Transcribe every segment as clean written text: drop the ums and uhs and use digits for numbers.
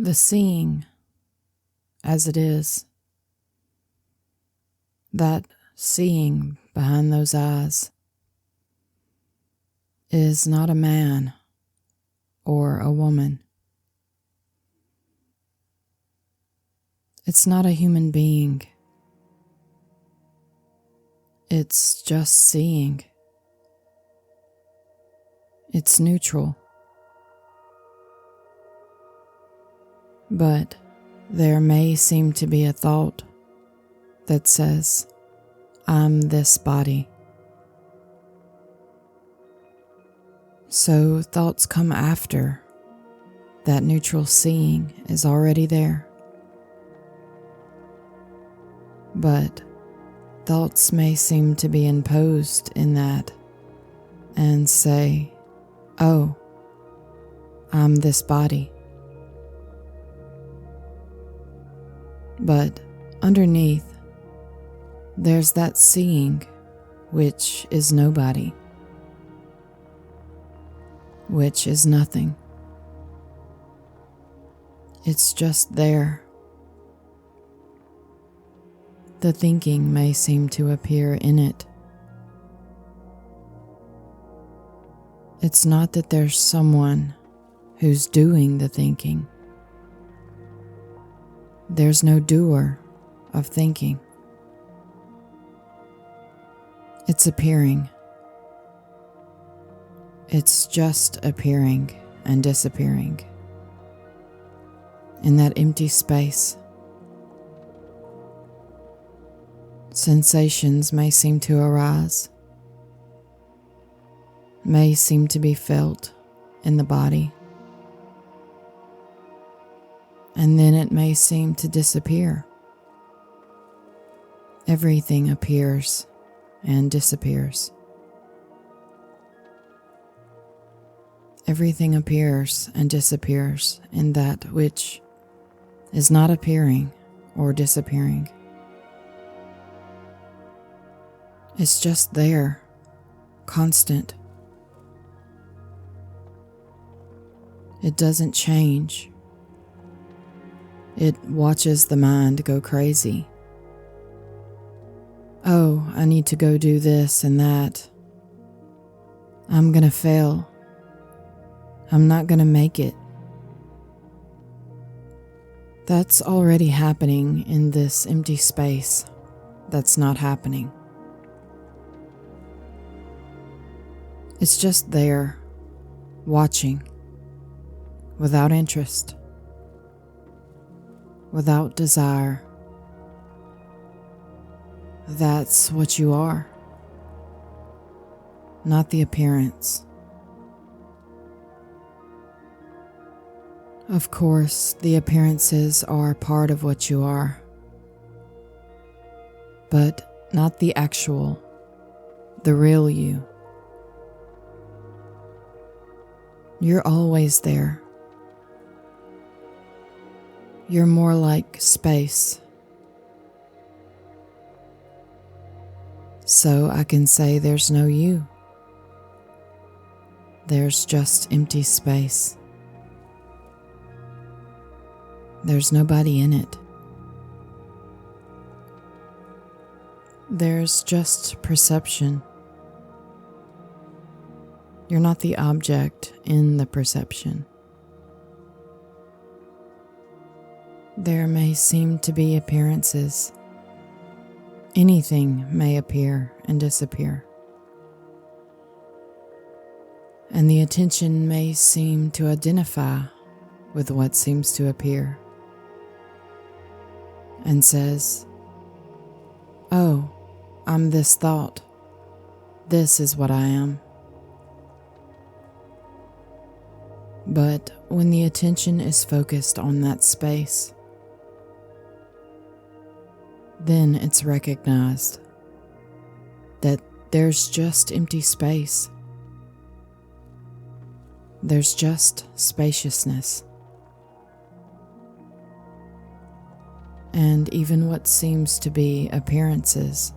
The seeing as it is, that seeing behind those eyes, is not a man or a woman. It's not a human being. It's just seeing. It's neutral. But there may seem to be a thought that says, I'm this body. So thoughts come after that neutral seeing is already there. But thoughts may seem to be imposed in that and say, oh, I'm this body. But underneath, there's that seeing which is nobody, which is nothing. It's just there. The thinking may seem to appear in it. It's not that there's someone who's doing the thinking. There's no doer of thinking. It's appearing. It's just appearing and disappearing in that empty space. Sensations may seem to arise, may seem to be felt in the body, and then it may seem to disappear. Everything appears and disappears. Everything appears and disappears in that which is not appearing or disappearing. It's just there, constant. It doesn't change. It watches the mind go crazy. Oh, I need to go do this and that. I'm gonna fail. I'm not gonna make it. That's already happening in this empty space that's not happening. It's just there, watching, without interest, without desire. That's what you are, not the appearance. Of course, the appearances are part of what you are, but not the actual, the real you. You're always there. You're more like space. So I can say there's no you. There's just empty space. There's nobody in it. There's just perception. You're not the object in the perception. There may seem to be appearances. Anything may appear and disappear. And the attention may seem to identify with what seems to appear and says, oh, I'm this thought. This is what I am. But when the attention is focused on that space, then it's recognized that there's just empty space. There's just spaciousness. And even what seems to be appearances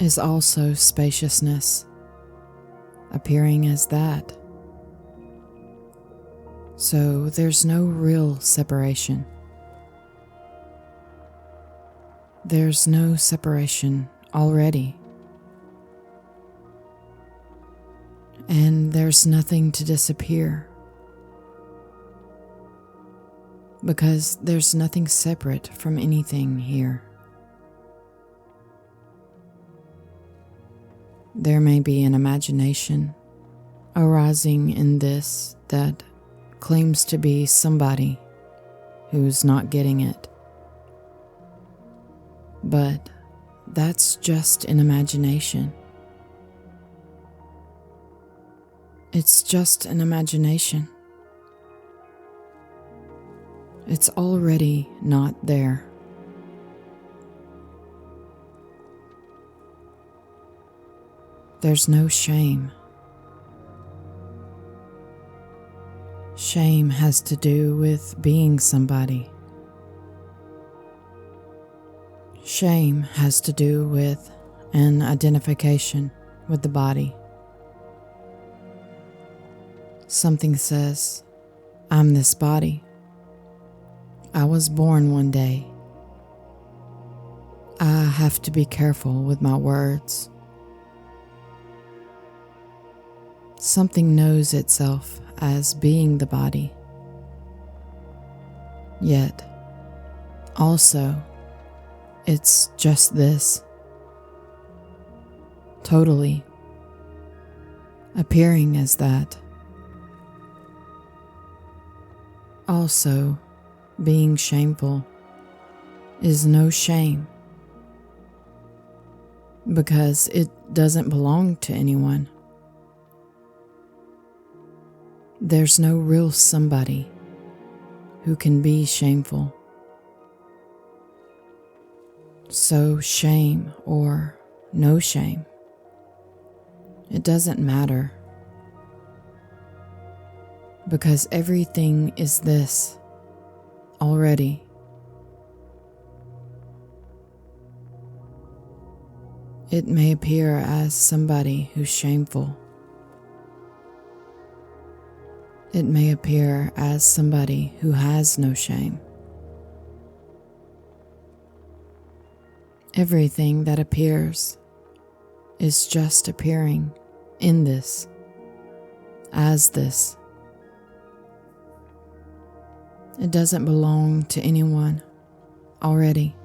is also spaciousness, appearing as that. So there's no real separation. There's no separation already. And there's nothing to disappear. Because there's nothing separate from anything here. There may be an imagination arising in this that claims to be somebody who's not getting it. But that's just an imagination. It's just an imagination. It's already not there. There's no shame. Shame has to do with being somebody. Shame has to do with an identification with the body. Something says, I'm this body. I was born one day. I have to be careful with my words. Something knows itself as being the body. Yet, also, it's just this. Totally appearing as that. Also, being shameful is no shame because it doesn't belong to anyone. There's no real somebody who can be shameful. So shame or no shame, it doesn't matter. Because everything is this already. It may appear as somebody who's shameful. It may appear as somebody who has no shame. Everything that appears is just appearing in this, as this. It doesn't belong to anyone already.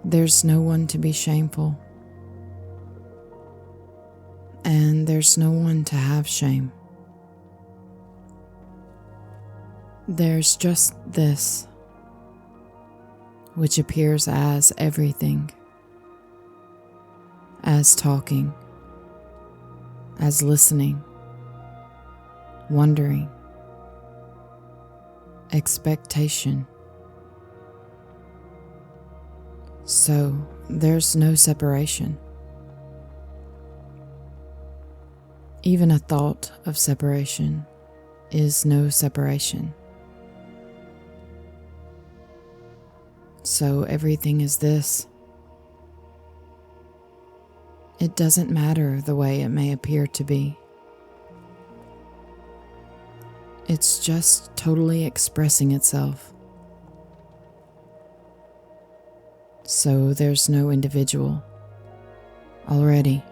There's no one to be shameful. And there's no one to have shame. There's just this, which appears as everything, as talking, as listening, wondering, expectation. So there's no separation. Even a thought of separation is no separation. So everything is this. It doesn't matter the way it may appear to be. It's just totally expressing itself. So there's no individual already.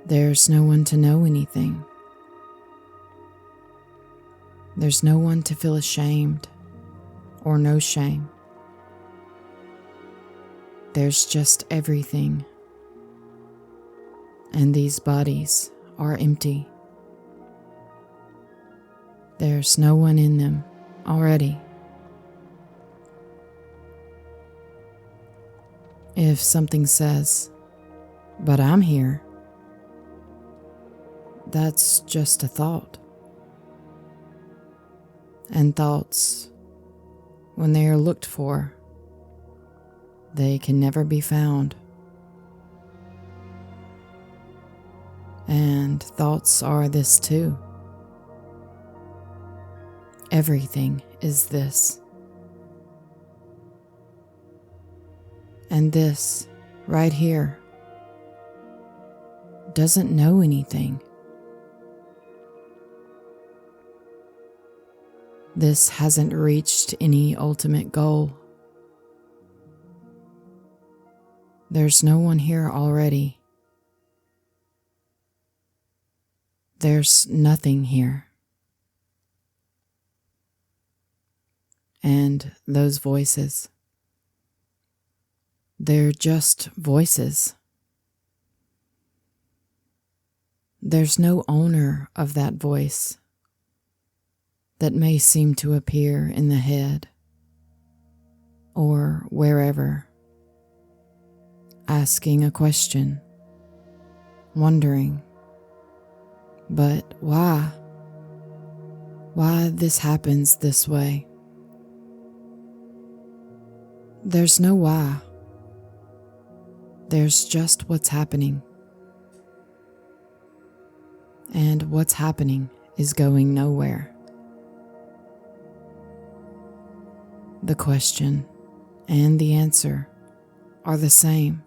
There's no one to know anything. There's no one to feel ashamed or no shame. There's just everything. And these bodies are empty. There's no one in them already. If something says, "But I'm here," that's just a thought. And thoughts, when they are looked for, they can never be found. And thoughts are this too. Everything is this. And this, right here, doesn't know anything. This hasn't reached any ultimate goal. There's no one here already. There's nothing here. And those voices, they're just voices. There's no owner of that voice that may seem to appear in the head or wherever, asking a question, wondering, but why? Why this happens this way? There's no why. There's just what's happening. And what's happening is going nowhere. The question and the answer are the same.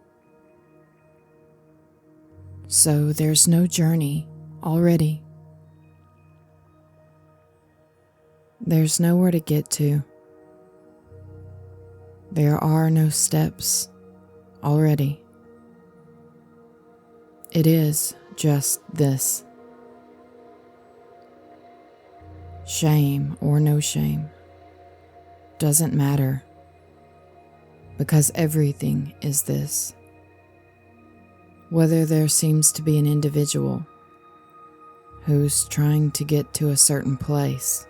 So there's no journey already. There's nowhere to get to. There are no steps already. It is just this. Shame or no shame doesn't matter, because everything is this. Whether there seems to be an individual who's trying to get to a certain place,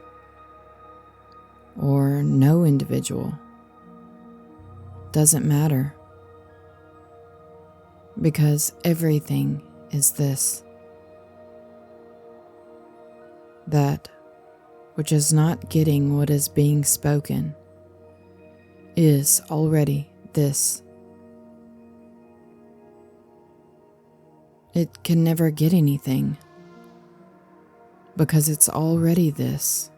or no individual, doesn't matter, because everything is this. That which is not getting what is being spoken is already this. It can never get anything, because it's already this.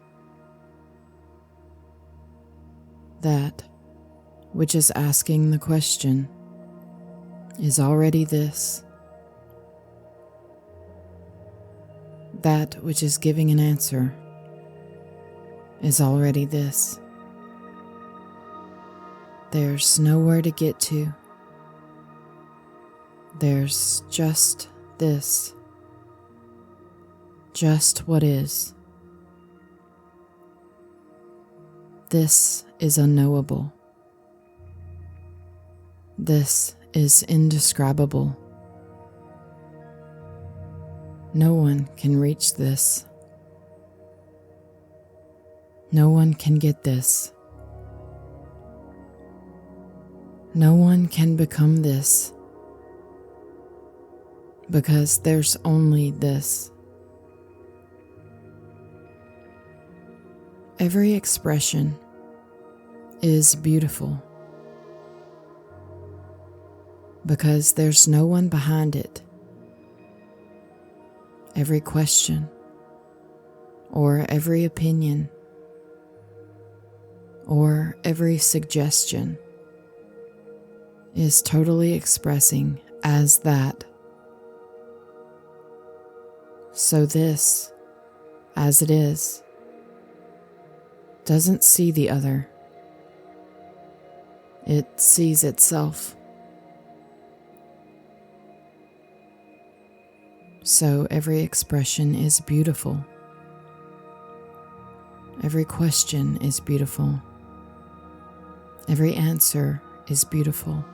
That which is asking the question is already this. That which is giving an answer is already this. There's nowhere to get to. There's just this. Just what is. This is unknowable. This is indescribable. No one can reach this. No one can get this. No one can become this, because there's only this. Every expression is beautiful, because there's no one behind it. Every question, or every opinion, or every suggestion is totally expressing as that. So this, as it is, doesn't see the other. It sees itself. So every expression is beautiful. Every question is beautiful. Every answer is beautiful.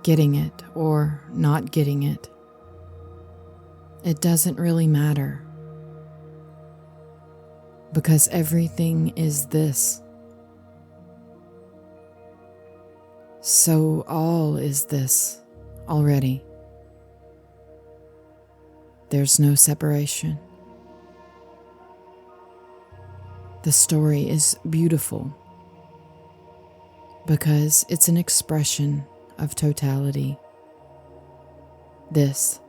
Getting it or not getting it, it doesn't really matter, because everything is this. So all is this already. There's no separation. The story is beautiful because it's an expression of totality. This,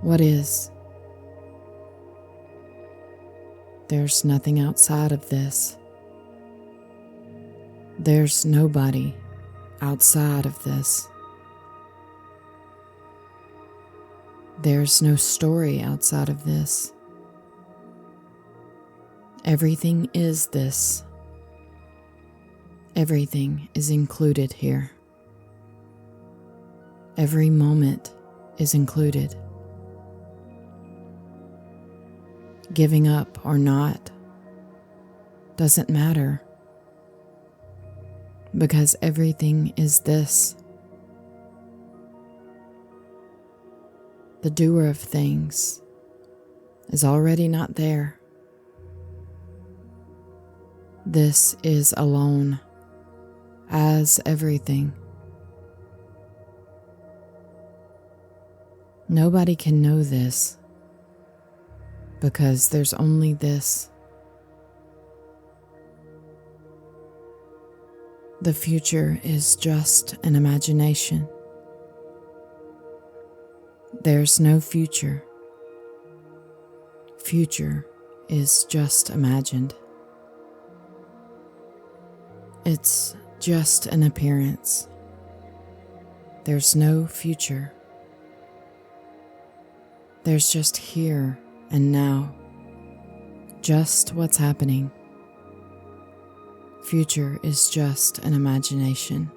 what is. There's nothing outside of this. There's nobody outside of this. There's no story outside of this. Everything is this. Everything is included here. Every moment is included. Giving up or not doesn't matter, because everything is this. The doer of things is already not there. This is alone as everything. Nobody can know this because there's only this. The future is just an imagination. There's no future. Future is just imagined. It's just an appearance. There's no future. There's just here and now, just what's happening. Future is just an imagination.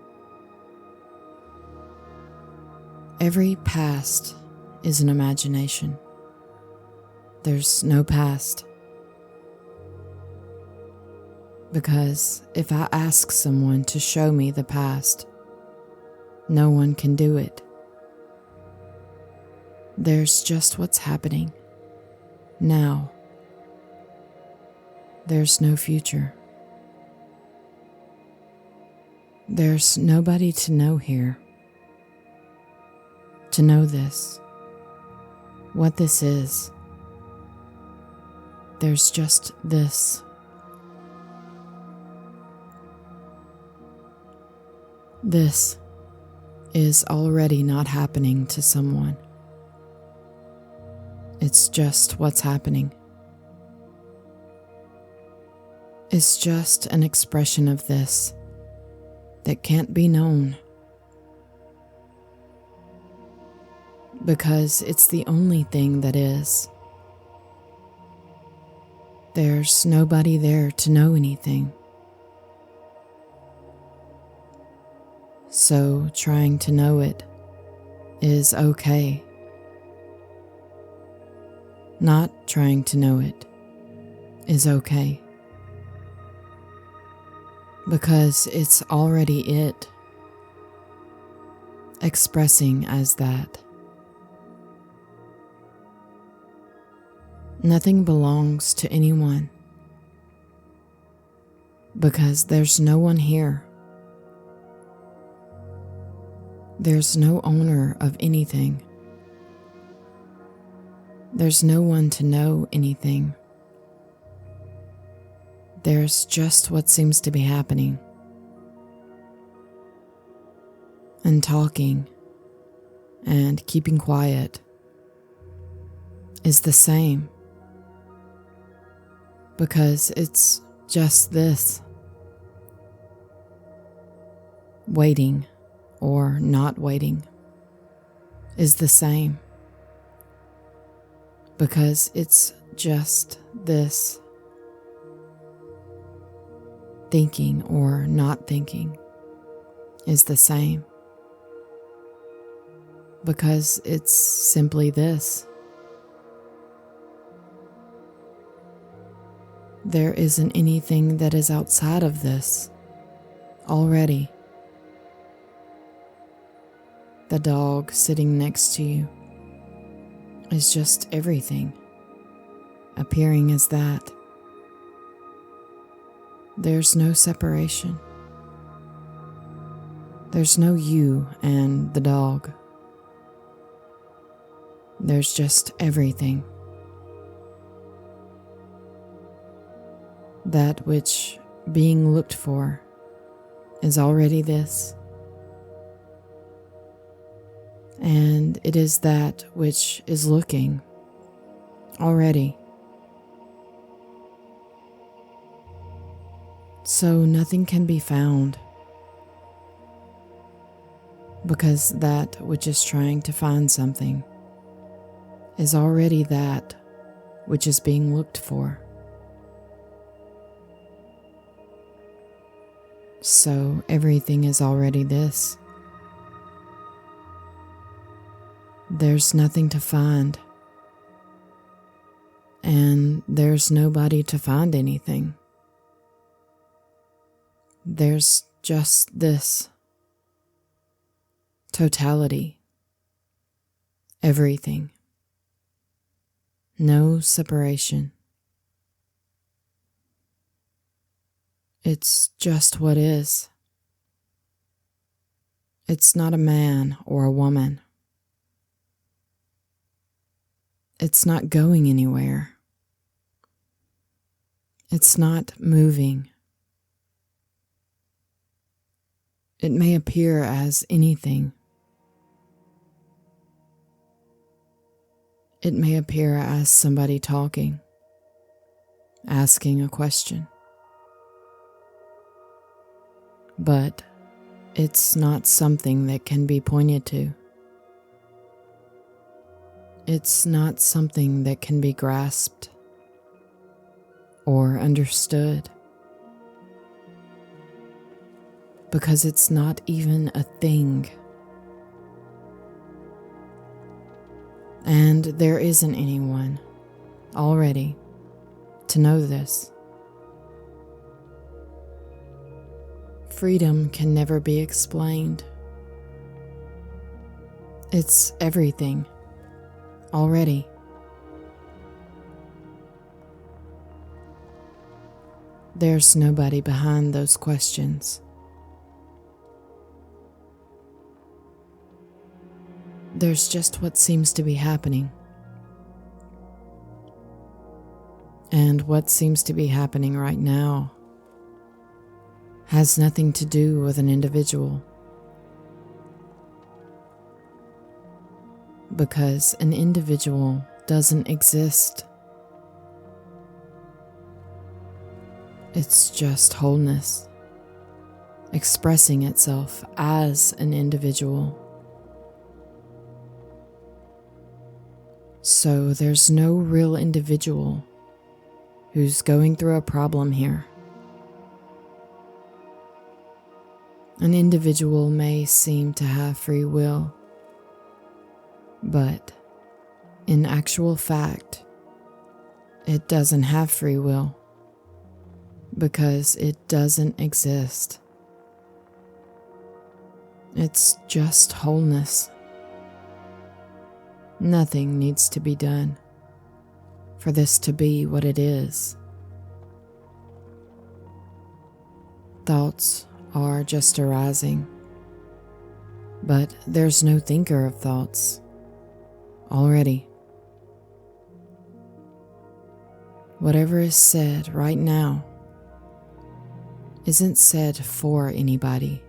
Every past is an imagination. There's no past. Because if I ask someone to show me the past, no one can do it. There's just what's happening now. There's no future. There's nobody to know here. To know this, what this is. There's just this. This is already not happening to someone. It's just what's happening. It's just an expression of this that can't be known. Because it's the only thing that is. There's nobody there to know anything. So trying to know it is okay. Not trying to know it is okay. Because it's already it, expressing as that. Nothing belongs to anyone, because there's no one here. There's no owner of anything. There's no one to know anything. There's just what seems to be happening. And talking and keeping quiet is the same. Because it's just this. Waiting or not waiting is the same. Because it's just this. Thinking or not thinking is the same. Because it's simply this. There isn't anything that is outside of this already. The dog sitting next to you is just everything, appearing as that. There's no separation. There's no you and the dog. There's just everything. That which being looked for is already this. And it is that which is looking already. So nothing can be found, because that which is trying to find something is already that which is being looked for. So everything is already this. There's nothing to find, and there's nobody to find anything. There's just this totality, everything, no separation. It's just what is. It's not a man or a woman. It's not going anywhere. It's not moving. It may appear as anything. It may appear as somebody talking, asking a question. But it's not something that can be pointed to. It's not something that can be grasped or understood, because it's not even a thing. And there isn't anyone already to know this. Freedom can never be explained. It's everything already. There's nobody behind those questions. There's just what seems to be happening. And what seems to be happening right now has nothing to do with an individual, because an individual doesn't exist. It's just wholeness, expressing itself as an individual. So there's no real individual who's going through a problem here. An individual may seem to have free will, but in actual fact, it doesn't have free will because it doesn't exist. It's just wholeness. Nothing needs to be done for this to be what it is. Thoughts are just arising, but there's no thinker of thoughts already. Whatever is said right now isn't said for anybody,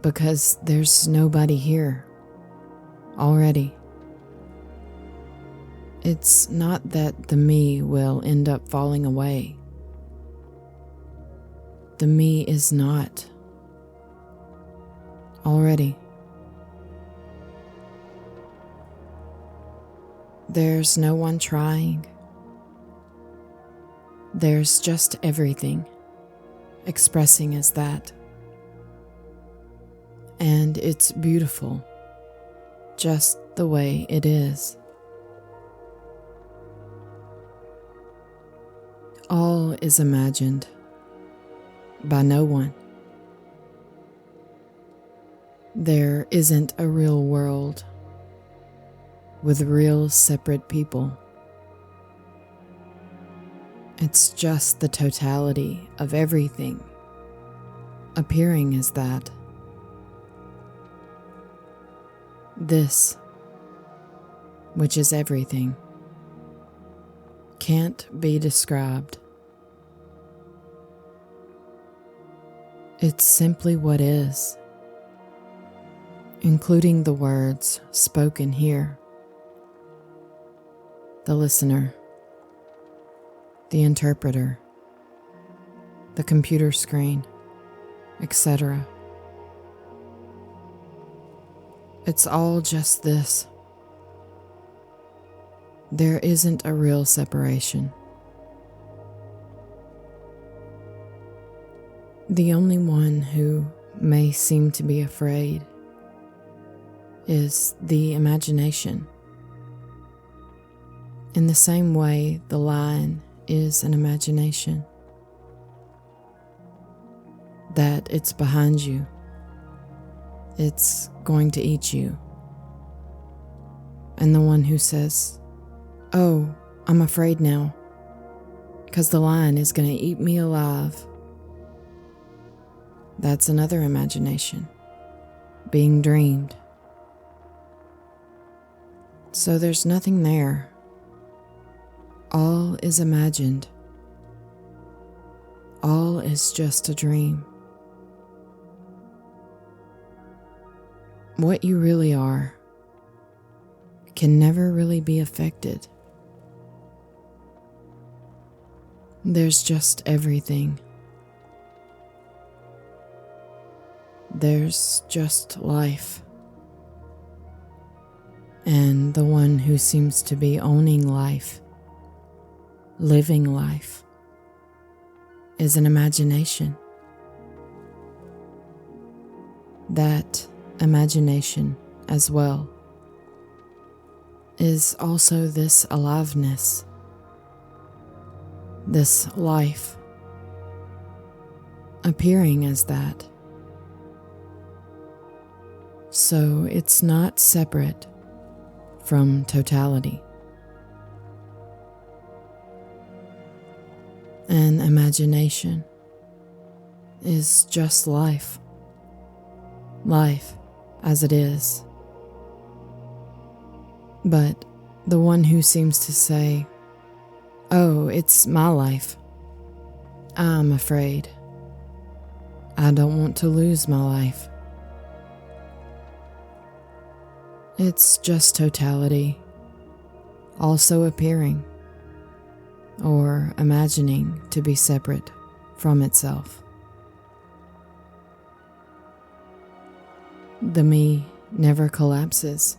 because there's nobody here already. It's not that the me will end up falling away. The me is not already. There's no one trying. There's just everything expressing as that. And it's beautiful, just the way it is. All is imagined by no one. There isn't a real world with real separate people. It's just the totality of everything appearing as that. This, which is everything, can't be described. It's simply what is, including the words spoken here, the listener, the interpreter, the computer screen, etc. It's all just this, there isn't a real separation. The only one who may seem to be afraid is the imagination. In the same way, the lion is an imagination. That it's behind you. It's going to eat you. And the one who says, "Oh, I'm afraid now, 'cause the lion is going to eat me alive." That's another imagination, being dreamed. So there's nothing there. All is imagined. All is just a dream. What you really are can never really be affected. There's just everything. There's just life. And the one who seems to be owning life, living life, is an imagination. That imagination as well is also this aliveness, this life, appearing as that. So it's not separate from totality. An imagination is just life, life as it is. But the one who seems to say, "Oh, it's my life. I'm afraid. I don't want to lose my life." It's just totality, also appearing or imagining to be separate from itself. The me never collapses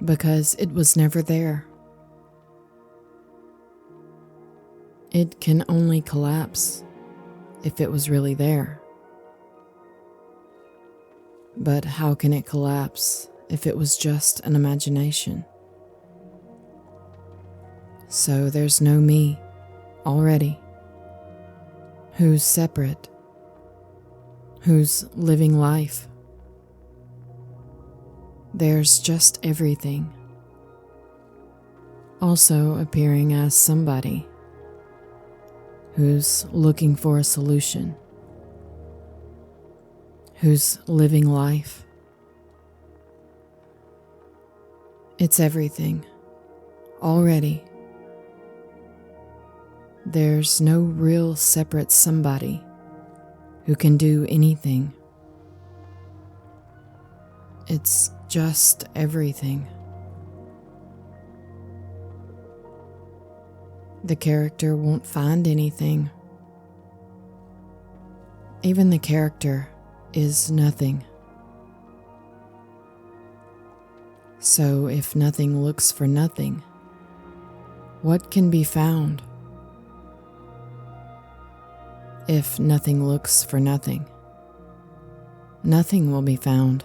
because it was never there. It can only collapse if it was really there. But how can it collapse if it was just an imagination? So there's no me already, who's separate, who's living life. There's just everything, also appearing as somebody who's looking for a solution, who's living life. It's everything, already. There's no real separate somebody who can do anything. It's just everything. The character won't find anything. Even the character is nothing. So if nothing looks for nothing, what can be found? If nothing looks for nothing, nothing will be found.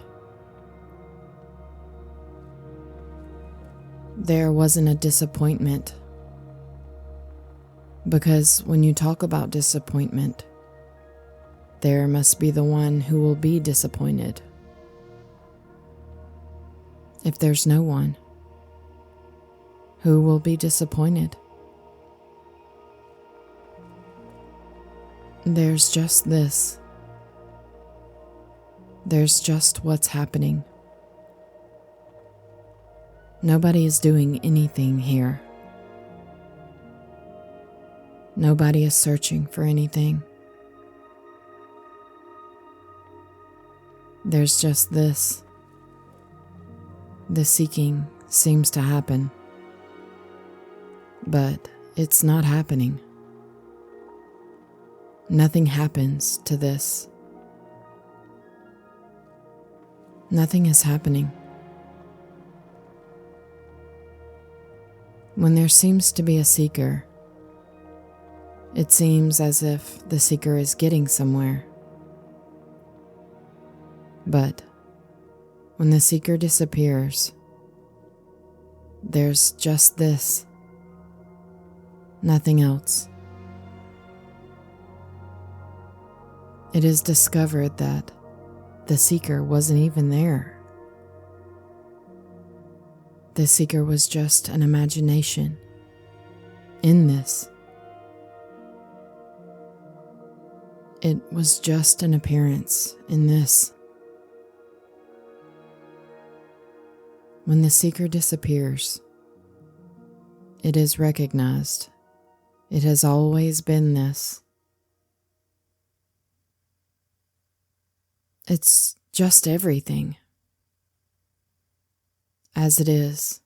There wasn't a disappointment, because when you talk about disappointment, there must be the one who will be disappointed. If there's no one, who will be disappointed? There's just this. There's just what's happening. Nobody is doing anything here. Nobody is searching for anything. There's just this. The seeking seems to happen, but it's not happening. Nothing happens to this. Nothing is happening. When there seems to be a seeker, it seems as if the seeker is getting somewhere. But when the seeker disappears, there's just this, nothing else. It is discovered that the seeker wasn't even there. The seeker was just an imagination in this. It was just an appearance in this. When the seeker disappears, it is recognized. It has always been this. It's just everything. As it is.